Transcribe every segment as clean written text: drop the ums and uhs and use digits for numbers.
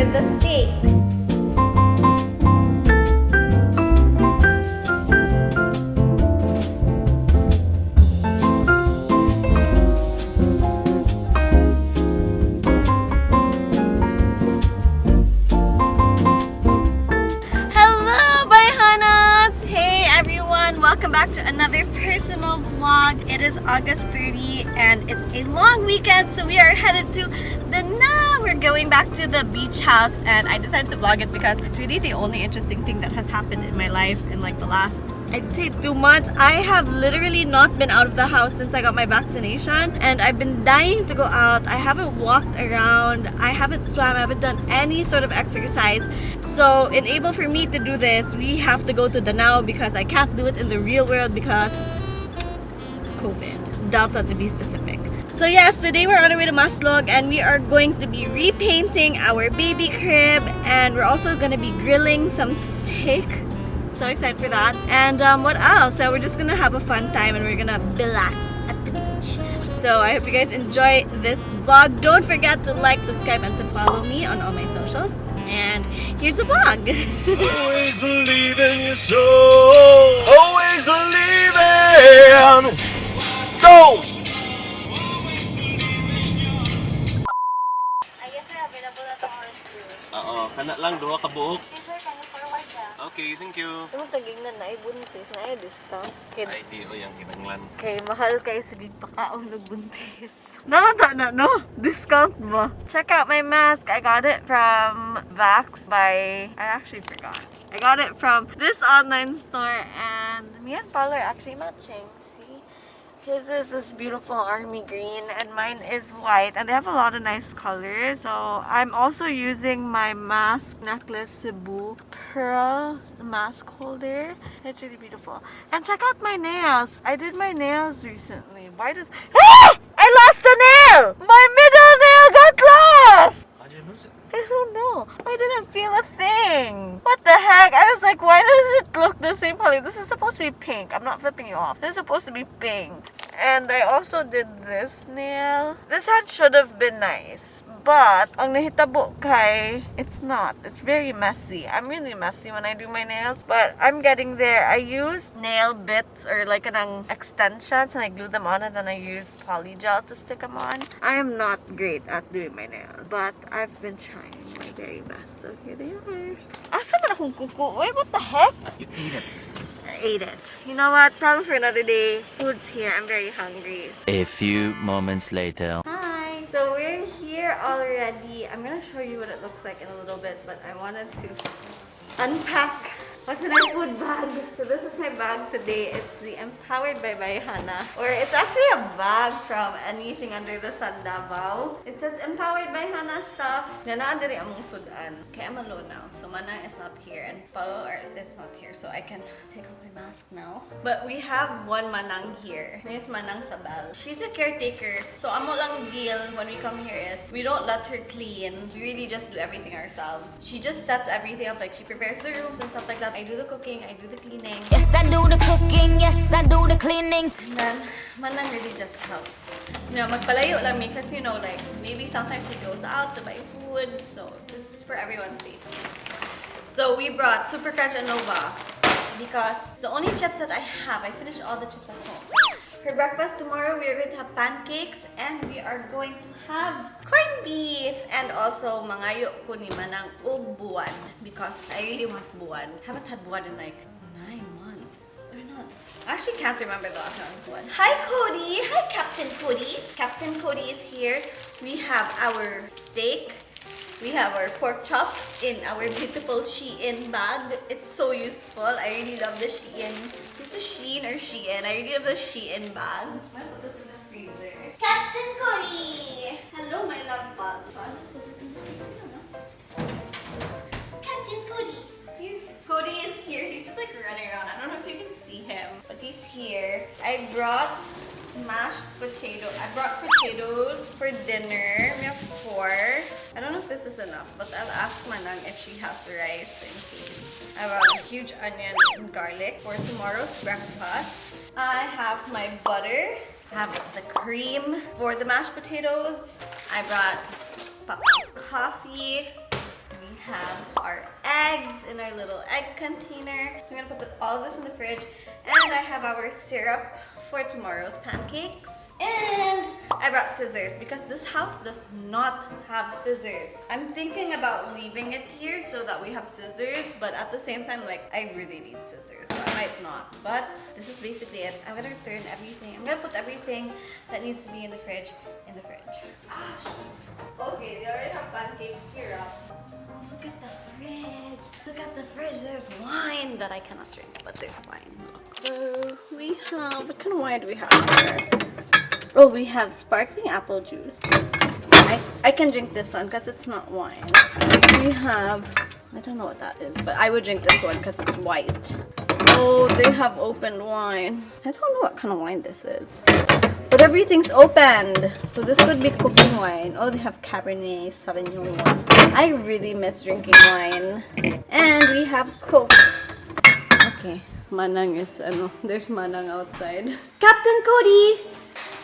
with the steak. Hello, Bayhanas! Hey everyone, welcome back to another personal vlog. It is August 30 and it's a long weekend, so we are headed to we're going back to the beach house, and I decided to vlog it because it's really the only interesting thing that has happened in my life in like the last, I'd say, 2 months. I have literally not been out of the house since I got my vaccination, and I've been dying to go out. I haven't walked around, I haven't swam, I haven't done any sort of exercise. So enable for me to do this, we have to go to Danao because I can't do it in the real world because COVID, Delta to be specific. So yes, today we're on our way to Maslog and we are going to be repainting our baby crib, and we're also going to be grilling some steak. So excited for that. And what else? So we're just going to have a fun time and we're going to relax at the beach. So I hope you guys enjoy this vlog. Don't forget to like, subscribe, and to follow me on all my socials. And here's the vlog. Always believe in your soul. Always believe in. Go! Oo, kana lang duha ka buok. Okay, thank you. Ito tagignan na ibuntis na ay discount. Ay, di o yang kinanglan. Kay mahal kayo sa gigpakaon nagbuntis. No? Discount mo. Check out my mask. I got it from Vax by... I actually forgot. I got it from this online store, and me and Paolo are actually matching. His is this beautiful army green and mine is white, and they have a lot of nice colors. So I'm also using my mask necklace Cebu pearl mask holder. It's really beautiful. And check out my nails. I did my nails recently. Why does... Ah! I lost a nail! My middle nail got lost! How do you lose it? I don't know. I didn't feel a thing. What the heck? I was like, why does it look the same color? This is supposed to be pink. I'm not flipping you off. This is supposed to be pink. And I also did this nail. This hand should have been nice. But, ang nahitabo kay, it's not. It's very messy. I'm really messy when I do my nails. But I'm getting there. I use nail bits or like an extensions and I glue them on, and then I use poly gel to stick them on. I am not great at doing my nails, but I've been trying my very best. So here they are. Asa man akong kuko? Wait, what the heck? You eat it. I ate it. You know what? Problem for another day. Food's here. I'm very hungry. A few moments later. Hi! So we're here already. I'm gonna show you what it looks like in a little bit, but I wanted to unpack what's in our food bag. So this is my bag today. It's the Empowered by Bayhanas. Or it's actually a bag from Anything Under the Sun Davao. It says Empowered by Hana stuff. Nanaan diri among sudan. Okay, I'm alone now. So Manang is not here and Paulo is not here. So I can take off my mask now. But we have one Manang here. This is Manang Sabal. She's a caretaker. So amo lang deal when we come here is we don't let her clean. We really just do everything ourselves. She just sets everything up. Like she prepares the rooms and stuff like that. I do the cooking, I do the cleaning. Yes, I do the cooking. Yes, I do the cleaning. And then, Manang really just helps. You know, magpalayo lang me because, you know, like, maybe sometimes she goes out to buy food. So, this is for everyone's safety. So, we brought Super Crunch and Nova because the only chips that I have, I finished all the chips at home. For breakfast tomorrow, we are going to have pancakes and we are going to have corned beef and also mangayo ko ni Manang og buwan because I really want buwan. Haven't had buwan in like 9 months. Or not. I actually can't remember the last time buwan. Hi Cody! Hi Captain Cody! Captain Cody is here. We have our steak. We have our pork chop in our beautiful Shein bag. It's so useful. I really love the Shein. This is Shein or Shein. I really love the Shein bags. I'm gonna put this in the freezer. Captain Cody! Hello, my love bug. So I'll just put it in the freezer. Captain Cody! Here. Cody is here. He's just like running around. I don't know if you can see him, but he's here. I brought mashed potato. I brought potatoes for dinner. We have 4. I don't know if this is enough, but I'll ask Manang if she has rice in case. I brought a huge onion and garlic for tomorrow's breakfast. I have my butter. I have the cream for the mashed potatoes. I brought Papa's coffee. have our eggs in our little egg container. So I'm gonna put all of this in the fridge. And I have our syrup for tomorrow's pancakes. And I brought scissors because this house does not have scissors. I'm thinking about leaving it here so that we have scissors, but at the same time, like, I really need scissors, so I might not. But this is basically it. I'm gonna turn everything. I'm gonna put everything that needs to be in the fridge in the fridge. Okay, they already have pancake syrup. Look at the fridge. Look at the fridge. There's wine that I cannot drink, but there's wine. So we have, what kind of wine do we have here? Oh, we have sparkling apple juice. I can drink this one because it's not wine. We have, I don't know what that is, but I would drink this one because it's white. Oh, they have opened wine. I don't know what kind of wine this is. But everything's opened. So this could be cooking wine. Oh, they have Cabernet Sauvignon. I really miss drinking wine. And we have Coke. Okay. Manang is, there's Manang outside. Captain Cody!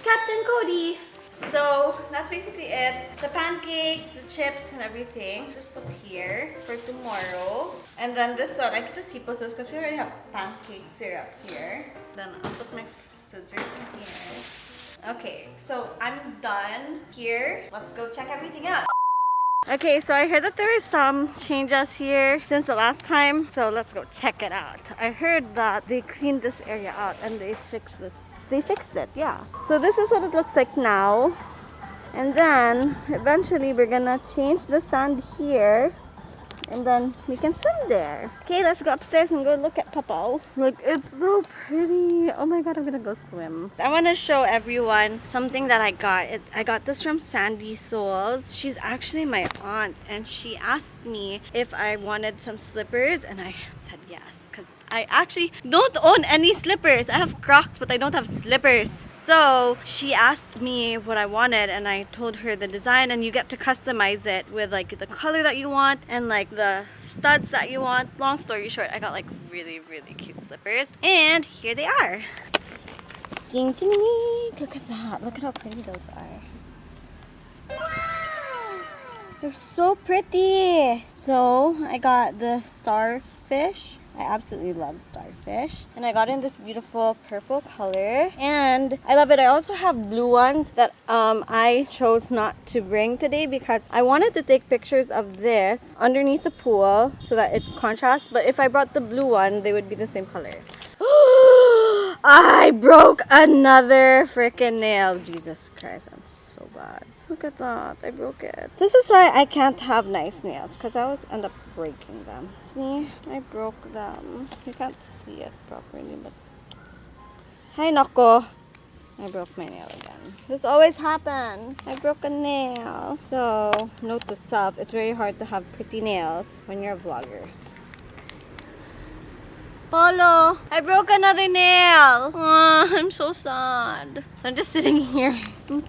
Captain Cody! So, that's basically it. The pancakes, the chips, and everything. Just put here for tomorrow. And then this one, I could just heap this because we already have pancake syrup here. Then I'll put my scissors in here. Okay, so I'm done here. Let's go check everything out. Okay, so I heard that there is some changes here since the last time. So let's go check it out. I heard that they cleaned this area out and they fixed it. They fixed it, yeah. So this is what it looks like now. And then eventually we're gonna change the sand here. And then we can swim there. Okay, let's go upstairs and go look at Papa. Look, it's so pretty. Oh my god, I'm gonna go swim. I want to show everyone something that I got. I got this from Sandy Souls. She's actually my aunt, and she asked me if I wanted some slippers, and I said yes. Because I actually don't own any slippers. I have Crocs, but I don't have slippers. So she asked me what I wanted, and I told her the design, and you get to customize it with like the color that you want and like the studs that you want. Long story short, I got like really, really cute slippers, and here they are. Ding ding ding! Look at that! Look at how pretty those are. Wow! They're so pretty. So I got the starfish. I absolutely love starfish. And I got in this beautiful purple color. And I love it. I also have blue ones that I chose not to bring today because I wanted to take pictures of this underneath the pool so that it contrasts. But if I brought the blue one, they would be the same color. I broke another freaking nail. Jesus Christ, I'm so bad. Look at that, I broke it. This is why I can't have nice nails because I always end up breaking them. See, I broke them. You can't see it properly, but... Hi, Nako. I broke my nail again. This always happens. I broke a nail. So, note to self, it's very hard to have pretty nails when you're a vlogger. Paulo, I broke another nail. Oh, I'm so sad. So I'm just sitting here.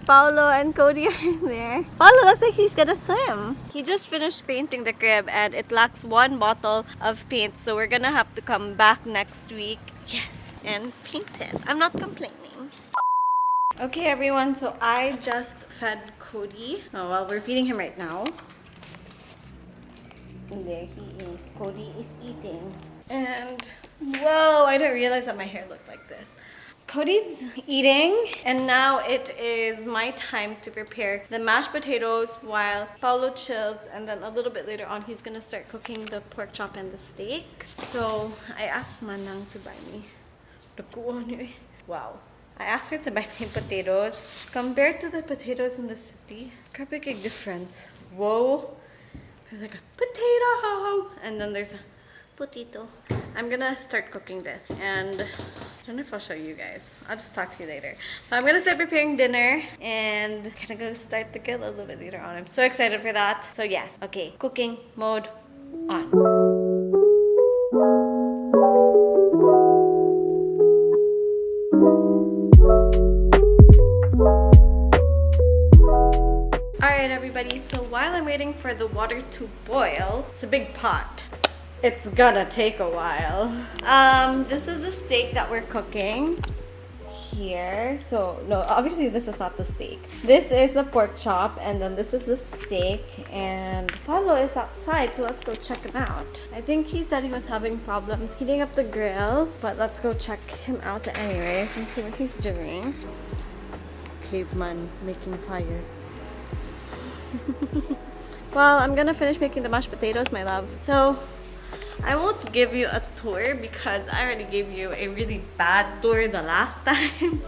Paulo and Cody are there. Paulo looks like he's gonna swim. He just finished painting the crib and it lacks one bottle of paint. So we're gonna have to come back next week. Yes, and paint it. I'm not complaining. Okay everyone, so I just fed Cody. Oh, well, we're feeding him right now. And there he is. Cody is eating. And whoa, I didn't realize that my hair looked like this. Cody's eating, and now it is my time to prepare the mashed potatoes while Paulo chills, and then a little bit later on he's gonna start cooking the pork chop and the steaks. So I asked Manang to buy me wow. I asked her to buy me potatoes. Compared to the potatoes in the city, quite a big difference. Whoa. There's like a potato, and then there's a potato. I'm gonna start cooking this, and I don't know if I'll show you guys. I'll just talk to you later. But I'm gonna start preparing dinner, and I'm gonna go start the grill a little bit later on. I'm so excited for that. So yes, okay, cooking mode on. Alright everybody, so while I'm waiting for the water to boil, it's a big pot. It's gonna take a while. This is the steak that we're cooking. here. So, no, obviously this is not the steak. This is the pork chop, and then this is the steak. And Paulo is outside, so let's go check him out. I think he said he was having problems heating up the grill, but let's go check him out anyways and see what he's doing. Caveman making fire. Well, I'm gonna finish making the mashed potatoes, my love. So, I won't give you a tour because I already gave you a really bad tour the last time.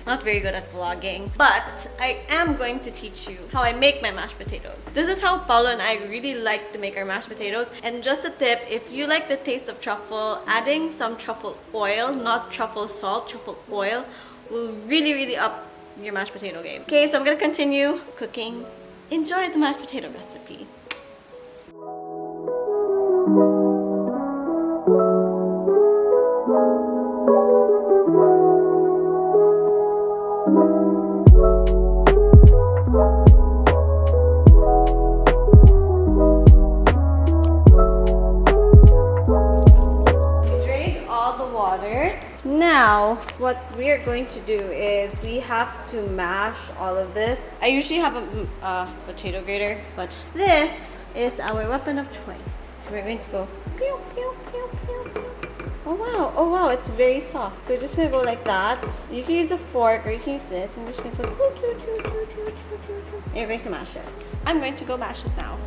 Not very good at vlogging, but I am going to teach you how I make my mashed potatoes. This is how Paulo and I really like to make our mashed potatoes. And just a tip, if you like the taste of truffle, adding some truffle oil, not truffle salt, truffle oil, will really up your mashed potato game. Okay, so I'm gonna continue cooking. Enjoy the mashed potato recipe. Drained all the water. Now, what we are going to do is we have to mash all of this. I usually have a potato grater, but this is our weapon of choice. So we're going to go pew, pew, pew, pew, pew. Oh wow, it's very soft. So we're just gonna go like that. You can use a fork or you can use this. I'm just gonna go pew, pew, pew, pew, pew, pew, pew. You're going to mash it. I'm going to go mash it now.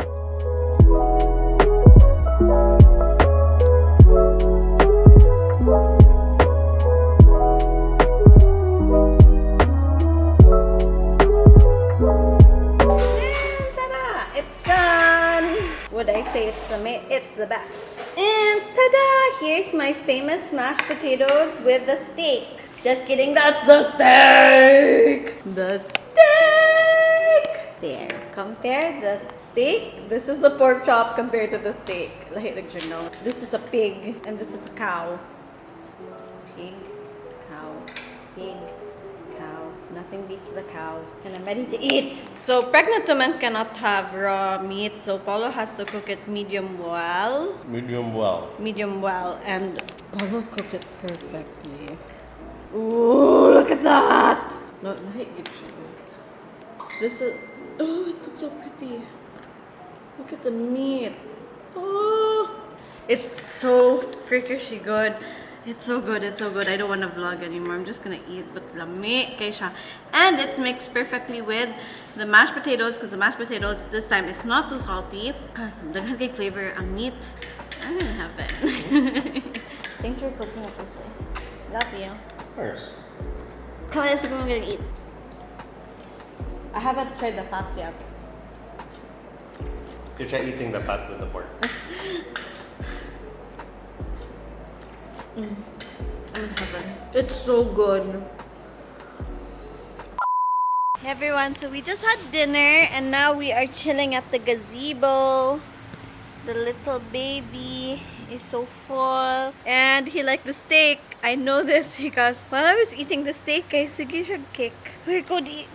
Would I say it's the best. And ta-da! Here's my famous mashed potatoes with the steak. Just kidding, that's the steak! The steak! There. Compare the steak. This is the pork chop compared to the steak. This is a pig and this is a cow. Pig, cow, pig. Nothing beats the cow. And I'm ready to eat. So pregnant women cannot have raw meat. So Paulo has to cook it medium well. Medium well. Medium well. And Paulo cooked it perfectly. Ooh, look at that. No, this is, oh, it looks so pretty. Look at the meat. Oh, it's so freakishly good. It's so good, it's so good. I don't want to vlog anymore. I'm just gonna eat, but lami kay siya. And it mixed perfectly with the mashed potatoes, because the mashed potatoes this time is not too salty. Because daghan kay flavor ang meat. I'm in heaven. Thanks for cooking it this way. Love you. Of course. Come on, let's go. I'm gonna eat. I haven't tried the fat yet. You try eating the fat with the pork. I'm in heaven. It's so good. Hey everyone, so we just had dinner and now we are chilling at the gazebo. The little baby is so full and he liked the steak. I know this because while I was eating the steak, I sige siya kick. Hey, Cody,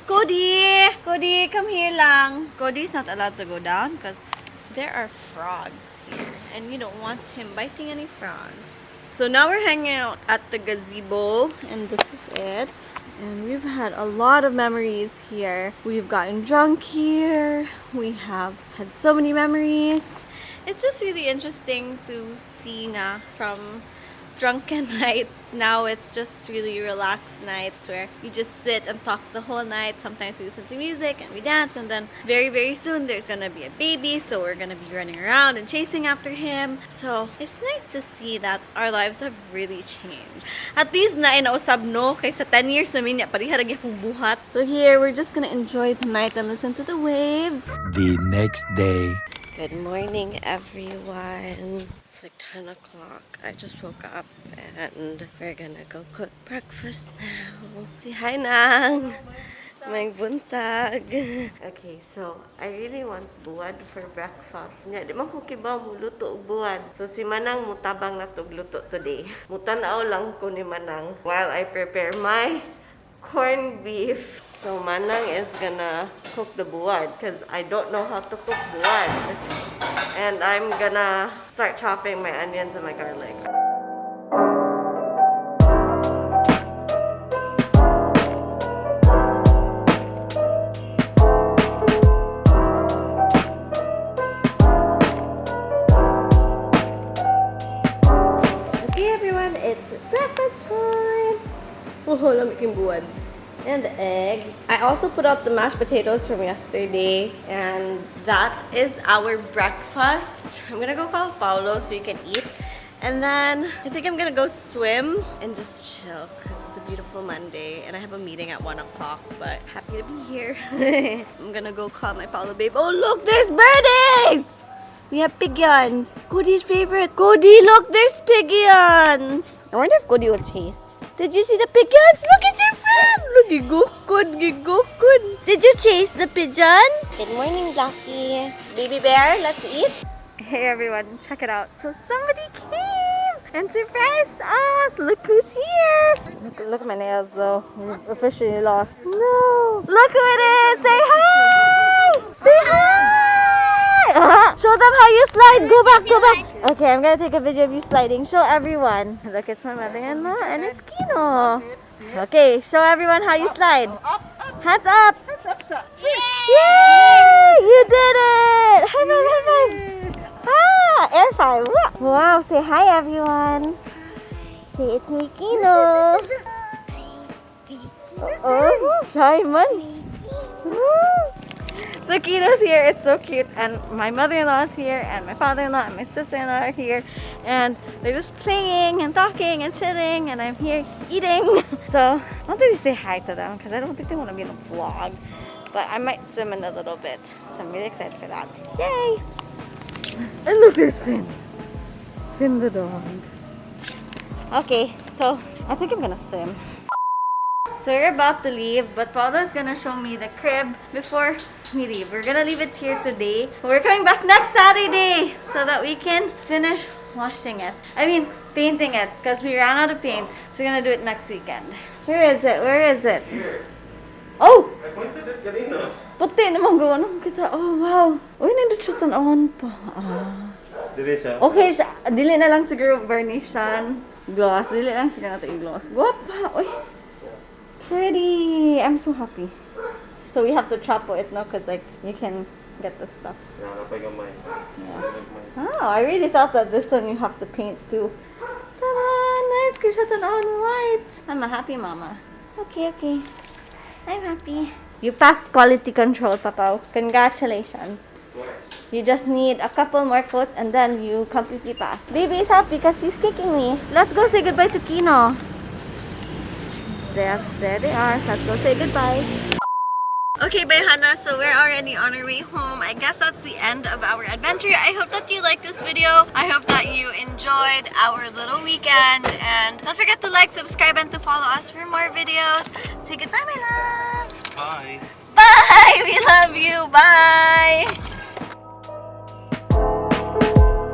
come here lang. Cody's not allowed to go down because there are frogs here and you don't want him biting any frogs. So now we're hanging out at the gazebo and this is it. And we've had a lot of memories here. We've gotten drunk here. We have had so many memories. It's just really interesting to see na from drunken nights. Now it's just really relaxed nights where you just sit and talk the whole night. Sometimes we listen to music and we dance, and then very soon there's gonna be a baby, so we're gonna be running around and chasing after him. So it's nice to see that our lives have really changed. At least na inausab no kaysa 10 years namin niya parihara gyapong buhat. So here we're just gonna enjoy the night and listen to the waves. The next day. Good morning, everyone. It's like 10 o'clock. I just woke up and we're gonna go cook breakfast now. Say hi, Nang. May buntag. Okay, so I really want buwad for breakfast. Nya, di man ko kibaw mo luto og buwad. So si Manang mutabang na tog luto today. Mutanaw lang ko ni Manang while I prepare my corned beef. So Manang is gonna cook the buwad because I don't know how to cook buwad. And I'm gonna start chopping my onions and my garlic. breakfast time. Oh, lamig yung buwan. And the eggs. I also put out the mashed potatoes from yesterday, and that is our breakfast. I'm gonna go call Paulo so we can eat, and then I think I'm gonna go swim and just chill because it's a beautiful Monday, and I have a meeting at 1 o'clock. But happy to be here. I'm gonna go call my Paulo babe. Oh look, there's birdies! We have pigeons. Cody's favorite. Cody, look, there's pigeons. I wonder if Cody will chase. Did you see the pigeons? Look at your friend. Look, gigukod, gigukod. Did you chase the pigeon? Good morning, Blackie. Baby bear, let's eat. Hey everyone, check it out. So somebody came and surprised us. Look who's here. Look at my nails though. We're officially lost. No. Look who it is. Say hi. Say hi. Show them how you slide. Go back, go back. Okay, I'm gonna take a video of you sliding. Show everyone. Look, it's my mother-in-law and it's Kino. Okay, show everyone how you slide. Hands up. Hands up, sir. Yay! You did it. High five, high five. Ah, air five. Wow, say hi everyone. Say it's me, Kino. Oh, Simon. So Kino's here, it's so cute, and my mother-in-law is here, and my father-in-law and my sister-in-law are here, and they're just playing and talking and chilling, and I'm here eating. So I wanted to say hi to them because I don't think they want to be in a vlog, but I might swim in a little bit, so I'm really excited for that. Yay! And look, there's Finn. Finn the dog. Okay, so I think I'm gonna swim. So we're about to leave, but Paula's gonna show me the crib before we leave. We're gonna leave it here today. We're coming back next Saturday so that we can finish washing it. I mean, painting it, because we ran out of paint. So we're gonna do it next weekend. Where is it? Where is it? Oh! Puti naman gawa nung kita. Oh, wow. Uy, nandito siya tanawon pa. Dili siya. Okay siya. Dili na lang siguro varnish yan. Gloss. Dili lang siguro natin i-gloss. Guwapa. Uy. Pretty. I'm so happy. So we have to chapo it now because like you can get the stuff. Yeah. Oh, I really thought that this one you have to paint too. Ta-da! Nice. Kushatan on white. I'm a happy mama. Okay, okay. I'm happy. You passed quality control, Papa. Congratulations. You just need a couple more coats and then you completely pass. Baby is happy because he's kicking me. Let's go say goodbye to Kino. There they are. Let's go say goodbye. Okay, Bayhanas, so we're already on our way home. I guess that's the end of our adventure. I hope that you liked this video. I hope that you enjoyed our little weekend. And don't forget to like, subscribe, and to follow us for more videos. Say goodbye, my love. Bye. Bye! We love you. Bye!